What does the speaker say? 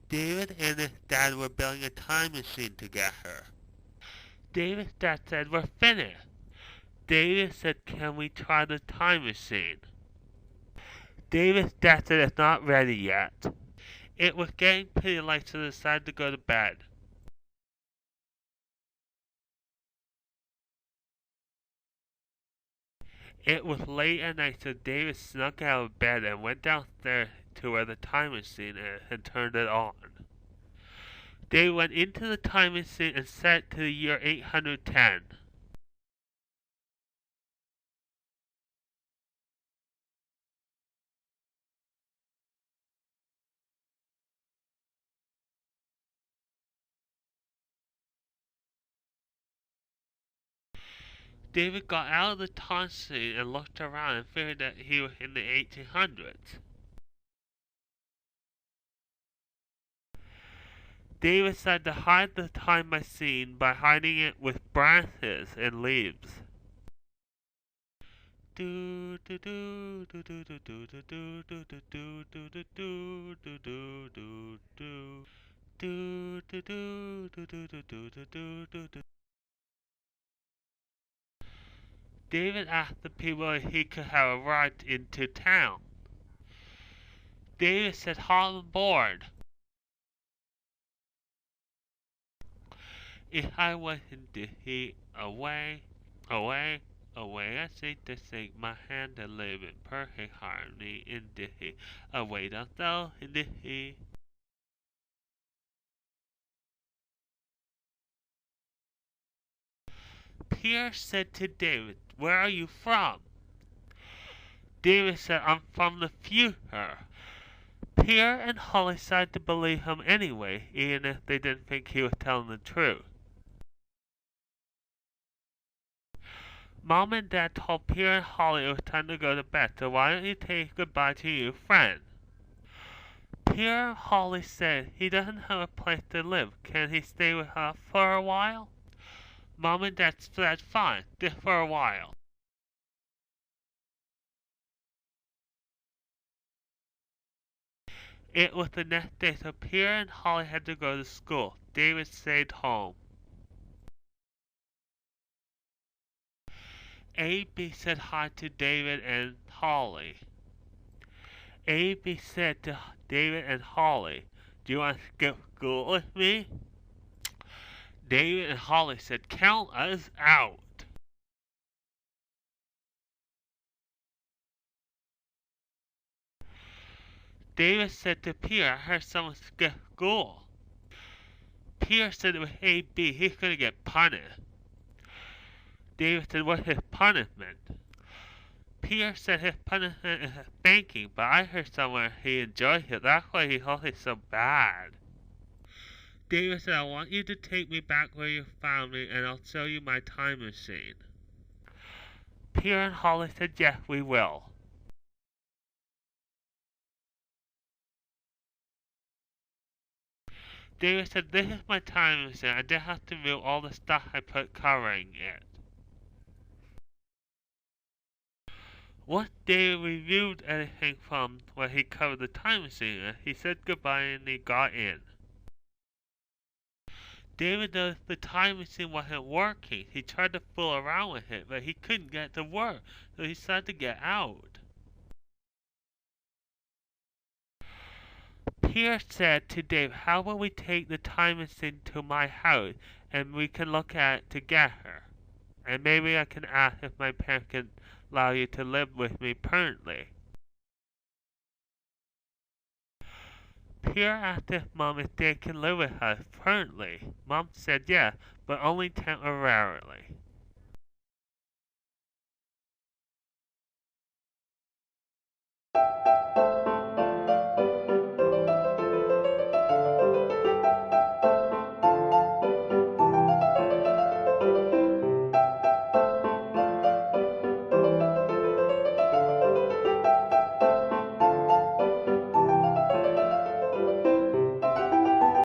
David and his dad were building a time machine together. David's dad said, "We're finished." David said, "Can we try the time machine?" David's dad said, "It's not ready yet." It was getting pretty late, so they decided to go to bed. It was late at night, so David snuck out of bed and went downstairs to where the time machine is and turned it on. David went into the time machine and set it to the year 810. David got out of the time machine and looked around and figured that he was in the 1800s. David decided to hide the time machine by hiding it with branches and leaves. David asked the people if he could have a ride into town. David said, "Hop on board." If I was in the heat, away, away, away, I sing to sing my hand and live in perfect harmony in the heat, away down south in the heat. Pierre said to David, "Where are you from?" David said, "I'm from the future." Pierre and Holly decided to believe him anyway, even if they didn't think he was telling the truth. Mom and Dad told Pierre and Holly it was time to go to bed, so why don't you take goodbye to your friend? Pierre and Holly said he doesn't have a place to live. Can he stay with us for a while? Mom and Dad said fine, just for a while. It was the next day, so Pierre and Holly had to go to school. David stayed home. A.B. said hi to David and Holly. A.B. said to David and Holly, "Do you want to skip school with me?" David and Holly said, "Count us out." David said to Pierre, "I heard someone skip school." Pierre said it was A.B. He's going to get punished. David said, "What's his punishment?" Pierre said his punishment is spanking, but I heard somewhere he enjoys it. That's why he holds it so bad. David said, "I want you to take me back where you found me, and I'll show you my time machine." Pierre and Holly said, "Yes, we will." David said, "This is my time machine. I didn't have to move all the stuff I put covering it." Once David removed anything from where he covered the time machine, he said goodbye and he got in. David noticed the time machine wasn't working. He tried to fool around with it, but he couldn't get it to work, so he decided to get out. Pierre said to Dave, how about we take the time machine to my house and we can look at it together? And maybe I can ask if my parents can allow you to live with me permanently. Pierre asked his mom if they can live with us permanently. Mom said yes, but only temporarily.